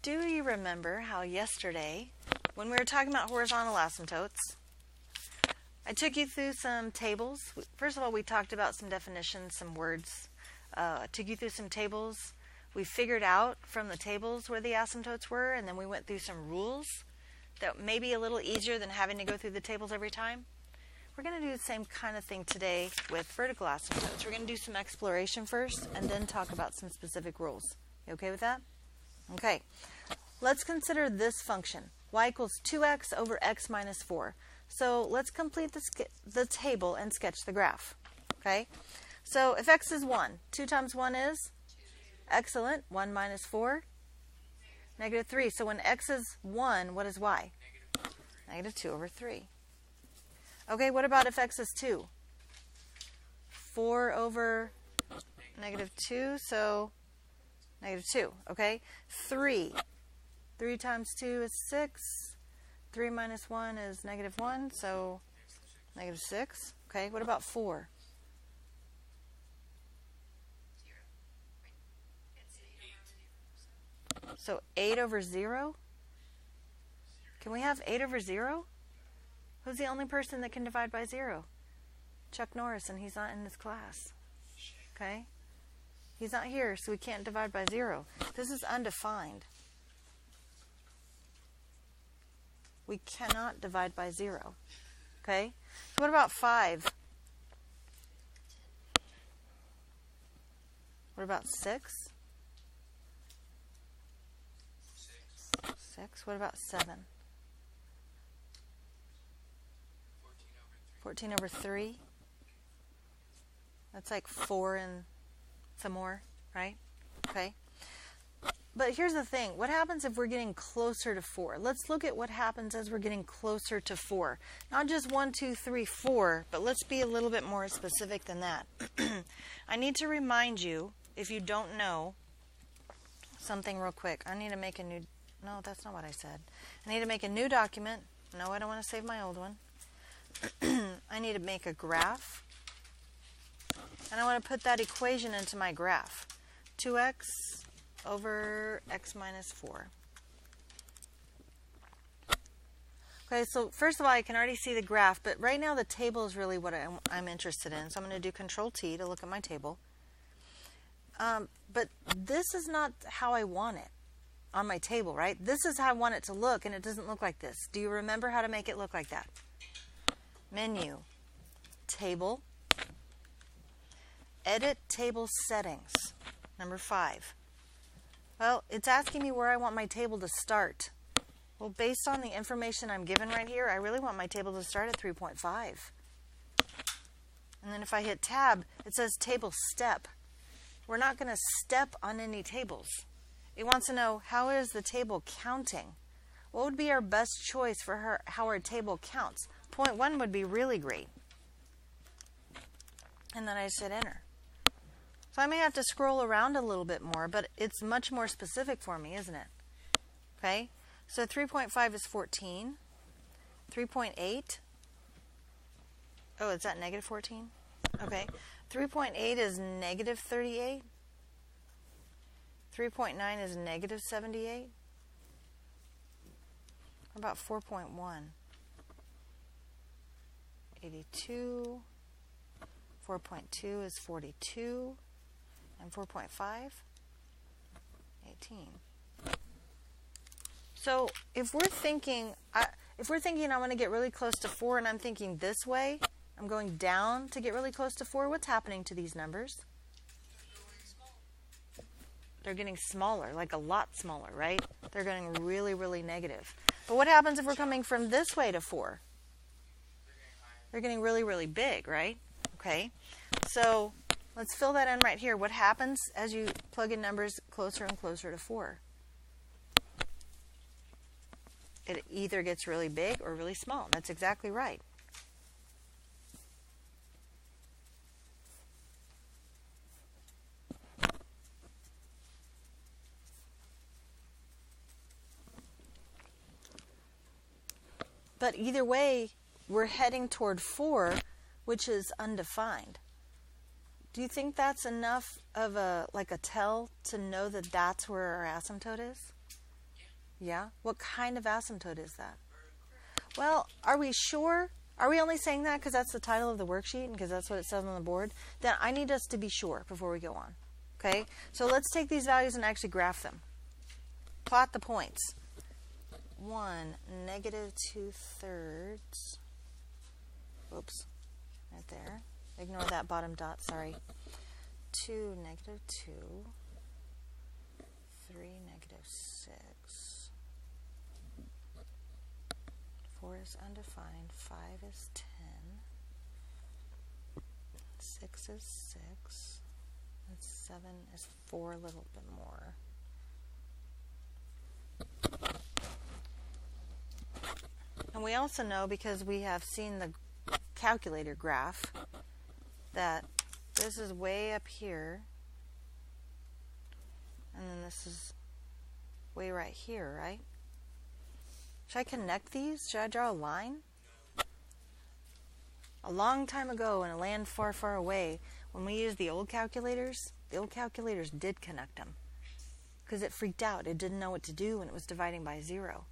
Do you remember how yesterday, when we were talking about horizontal asymptotes, I took you through some tables? First of all, we talked about some definitions, some words. I took you through some tables. We figured out from the tables where the asymptotes were, and then we went through some rules that may be a little easier than having to go through the tables every time. We're going to do the same kind of thing today with vertical asymptotes. We're going to do some exploration first and then talk about some specific rules. You okay with that? Okay. Let's consider this function. Y equals 2x over x minus 4. So let's complete the table and sketch the graph. Okay? So if x is 1, 2 times 1 is? 2. Excellent. 1 minus 4? Negative 3. So when x is 1, what is y? Negative 2 over 3. Okay, what about if x is 2? 4 over negative 2, so negative 2. Okay? 3. 3 times 2 is 6. 3 minus 1 is negative 1, so negative 6. Okay, what about 4? 0. So 8 over 0? Can we have 8 over 0? Who's the only person that can divide by 0? Chuck Norris, and he's not in this class. Okay? He's not here, so we can't divide by 0. This is undefined. We cannot divide by 0. Okay? So what about 5? What about 6? 6. What about 7? 14 over 3. That's like 4 and some more, right? Okay. But here's the thing. What happens if we're getting closer to 4? Let's look at what happens as we're getting closer to 4. Not just 1, 2, 3, 4, but let's be a little bit more specific than that. I need to remind you, if you don't know, something real quick. I need to make a new... No, that's not what I said. I need to make a new document. No, I don't want to save my old one. I need to make a graph. And I want to put that equation into my graph. 2x over x minus 4. Okay, so first of all, I can already see the graph, but right now the table is really what I'm interested in. So I'm going to do Control-T to look at my table. But this is not how I want it on my table, right? This is how I want it to look, and it doesn't look like this. Do you remember how to make it look like that? Menu, Table, Edit Table Settings, number 5. Well, it's asking me where I want my table to start. Well, based on the information I'm given right here, I really want my table to start at 3.5. And then if I hit Tab, it says Table Step. We're not going to step on any tables. It wants to know, how is the table counting? What would be our best choice for how our table counts? 0.1 would be really great. And then I just hit Enter. So I may have to scroll around a little bit more, but it's much more specific for me, isn't it? Okay, so 3.5 is 14. 3.8. Oh, is that negative 14? Okay. 3.8 is negative 38. 3.9 is negative 78. How about 4.1? 82. 4.2 is 42. And 4.5? 18. So if we're thinking I want to get really close to 4 and I'm thinking this way, I'm going down to get really close to 4, what's happening to these numbers? They're getting smaller, like a lot smaller, right? They're getting really, really negative. But what happens if we're coming from this way to 4? They're getting really, really big, right? Okay. So let's fill that in right here. What happens as you plug in numbers closer and closer to 4? It either gets really big or really small. That's exactly right. But either way, we're heading toward 4, which is undefined. Do you think that's enough of a tell to know that that's where our asymptote is? Yeah. Yeah? What kind of asymptote is that? Well, are we sure? Are we only saying that because that's the title of the worksheet and because that's what it says on the board? Then I need us to be sure before we go on. Okay? So let's take these values and actually graph them. Plot the points. 1, negative 2/3. Oops. Right there. Ignore that bottom dot, sorry. 2, negative 2. 3, negative 6. 4 is undefined. 5 is 10. 6 is 6. And 7 is 4, a little bit more. And we also know, because we have seen the calculator graph, that this is way up here, and then this is way right here, right? Should I connect these? Should I draw a line? A long time ago, in a land far, far away, when we used the old calculators did connect them. Because it freaked out. It didn't know what to do when it was dividing by 0.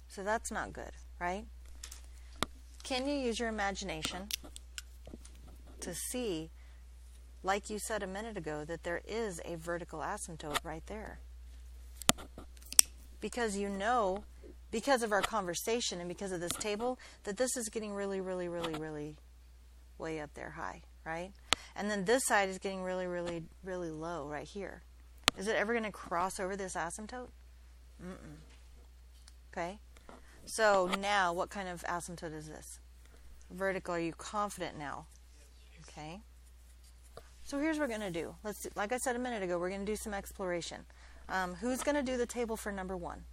So that's not good, right? Can you use your imagination to see, like you said a minute ago, that there is a vertical asymptote right there? Because you know, because of our conversation and because of this table, that this is getting really, really, really, really way up there high, right? And then this side is getting really, really, really low right here. Is it ever going to cross over this asymptote? Mm-mm. Okay? So now, what kind of asymptote is this? Vertical. Are you confident now? Okay. So here's what we're going to do. Let's do, like I said a minute ago, we're going to do some exploration. Who's going to do the table for number 1?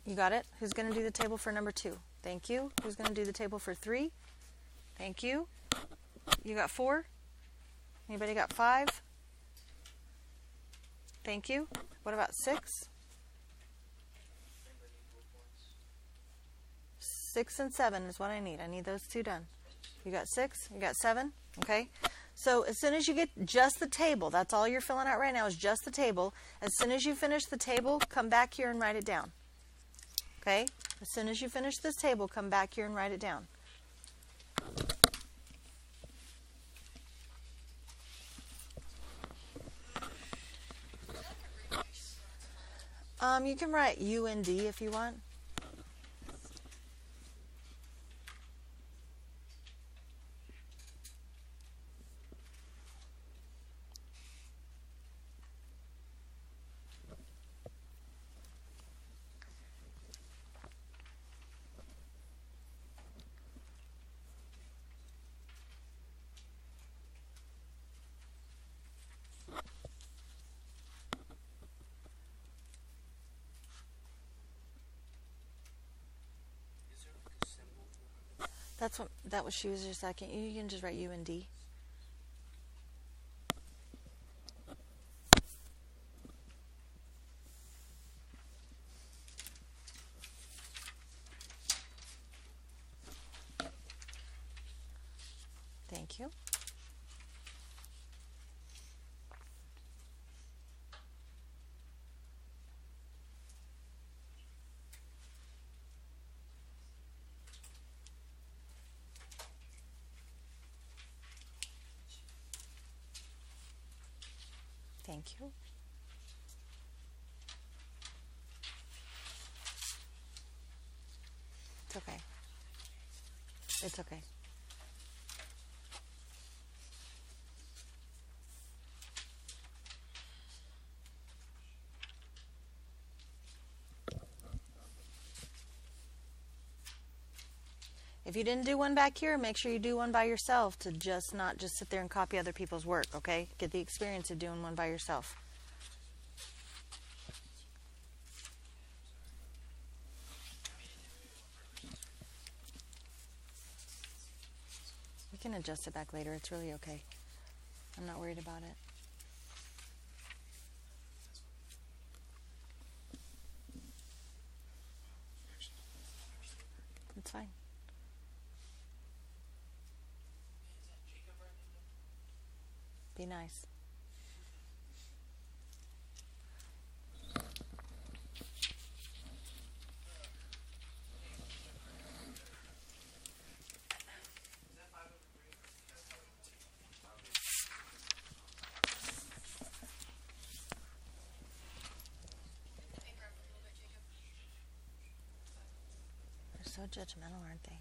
You got it? Who's going to do the table for number 2? Thank you. Who's going to do the table for 3? Thank you. You got 4? Anybody got 5? Thank you. What about 6? 6 and 7 is what I need. I need those 2 done. You got 6? You got 7? Okay. So as soon as you get just the table, that's all you're filling out right now is just the table. As soon as you finish the table, come back here and write it down. Okay? As soon as you finish this table, come back here and write it down. You can write U and D if you want. That was she was just a second. You can just write U and D. Thank you. Thank you. It's okay. It's okay. If you didn't do one back here, make sure you do one by yourself to not just sit there and copy other people's work, okay? Get the experience of doing one by yourself. We can adjust it back later. It's really okay. I'm not worried about it. It's fine. Be nice. so judgmental, aren't they?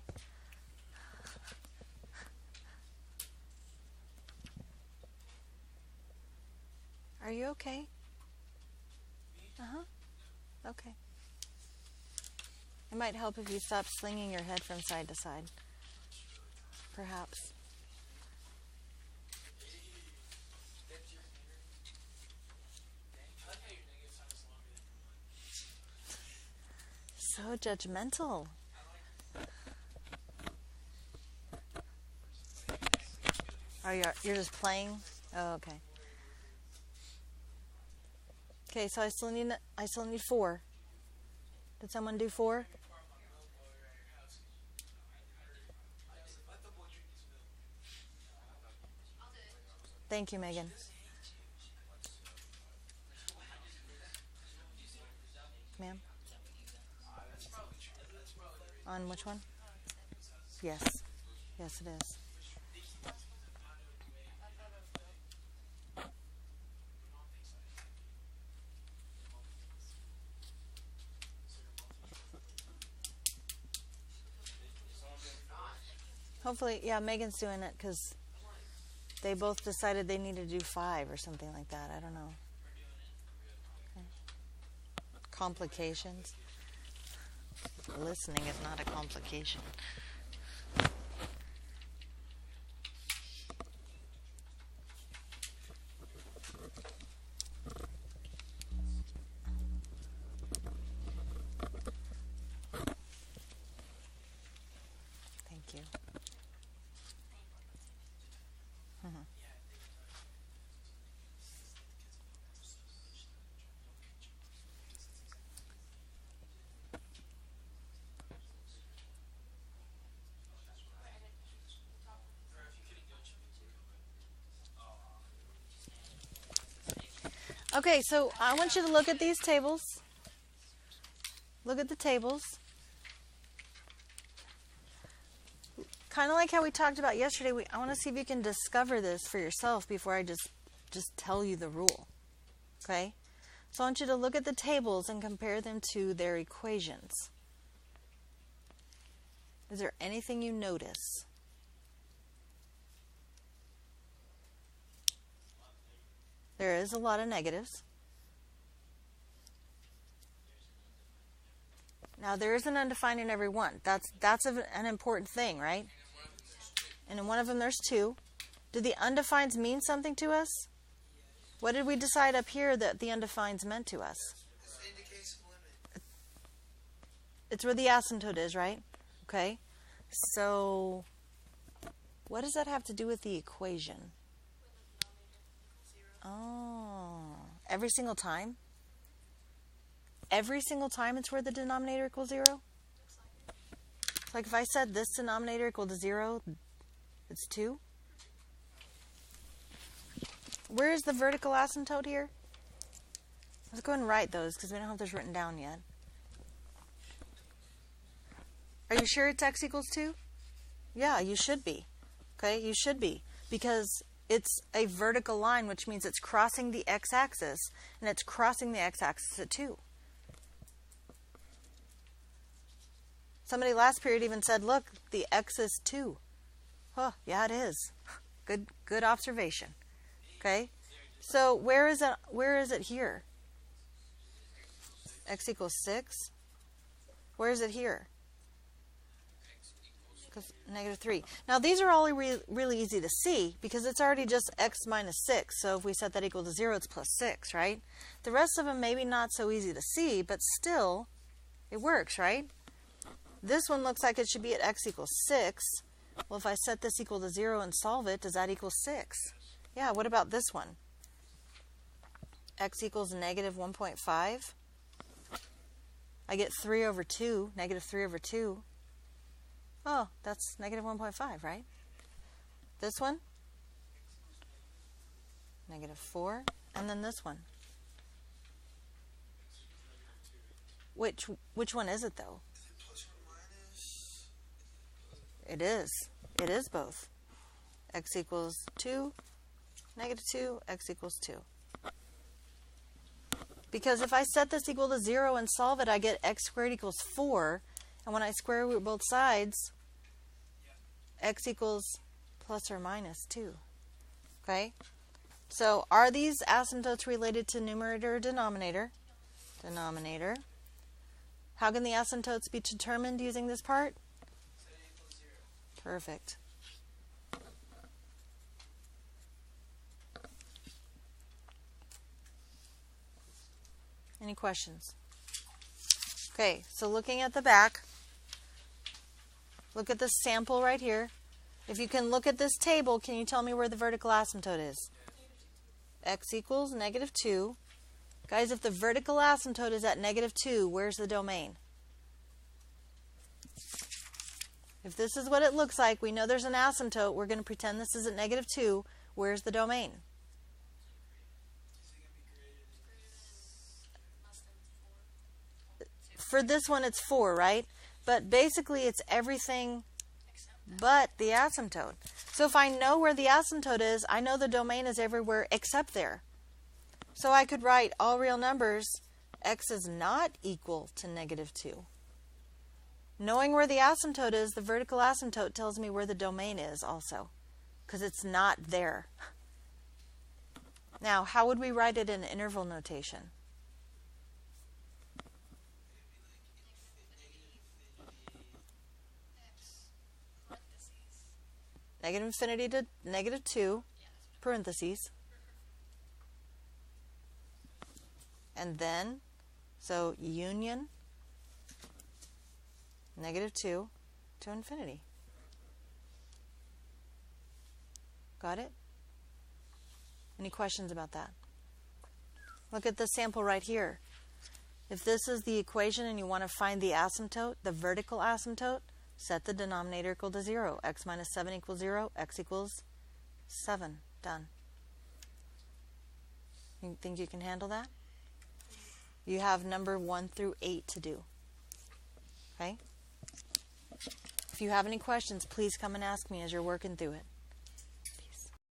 Are you okay? Uh-huh. Okay. It might help if you stop slinging your head from side to side. Perhaps. So judgmental. Oh, you're just playing? Oh, okay. Okay, so I still need 4. Did someone do 4? Thank you, Megan. Ma'am? On which one? Yes. Yes, it is. Hopefully, yeah, Megan's doing it because they both decided they need to do 5 or something like that. I don't know. Okay. Complications. Listening is not a complication. Thank you. Okay, so I want you to look at these tables. Look at the tables. Kind of like how we talked about yesterday, I want to see if you can discover this for yourself before I just tell you the rule. Okay? So I want you to look at the tables and compare them to their equations. Is there anything you notice? There is a lot of negatives. Now there is an undefined in every one. That's an important thing, right? And in one of them there's 2. Do the undefineds mean something to us? What did we decide up here that the undefineds meant to us? It's where the asymptote is, right? Okay. So what does that have to do with the equation? Oh, every single time? Every single time it's where the denominator equals 0? Like if I said this denominator equal to 0, it's 2? Where is the vertical asymptote here? Let's go ahead and write those because we don't have those written down yet. Are you sure it's x equals 2? Yeah, you should be. Okay, you should be. Because it's a vertical line, which means it's crossing the x-axis, and it's crossing the x-axis at 2. Somebody last period even said, look, the x is 2. Oh, yeah, it is. Good observation. Okay? So where is it here? X equals 6. Where is it here? Negative 3. Now these are all really easy to see because it's already just x minus 6. So if we set that equal to 0, it's plus 6, right? The rest of them maybe not so easy to see, but still it works, right? This one looks like it should be at x equals 6. Well, if I set this equal to 0 and solve it, does that equal 6? Yeah, what about this one? X equals negative 1.5. I get 3 over 2, negative 3 over 2. Oh, that's negative 1.5, right? This one? Negative 4. And then this one. Which one is it, though? It is. It is both. X equals 2, negative 2, x equals 2. Because if I set this equal to 0 and solve it, I get x squared equals 4. And when I square root both sides, x equals plus or minus 2. Okay? So are these asymptotes related to numerator or denominator? Denominator. How can the asymptotes be determined using this part? Perfect. Any questions? Okay, so looking at the back, look at the sample right here. If you can look at this table, can you tell me where the vertical asymptote is? X equals negative 2. Guys, if the vertical asymptote is at negative 2, where's the domain? If this is what it looks like, we know there's an asymptote. We're going to pretend this is at negative 2. Where's the domain? For this one, it's 4, right? But basically, it's everything but the asymptote. So if I know where the asymptote is, I know the domain is everywhere except there. So I could write all real numbers, x is not equal to negative 2. Knowing where the asymptote is, the vertical asymptote tells me where the domain is also, because it's not there. Now, how would we write it in interval notation? Negative infinity to negative 2, parentheses. And then, so union, negative 2 to infinity. Got it? Any questions about that? Look at the sample right here. If this is the equation and you want to find the asymptote, the vertical asymptote, set the denominator equal to 0. X minus 7 equals 0. X equals 7. Done. You think you can handle that? You have number 1 through 8 to do. Okay? If you have any questions, please come and ask me as you're working through it.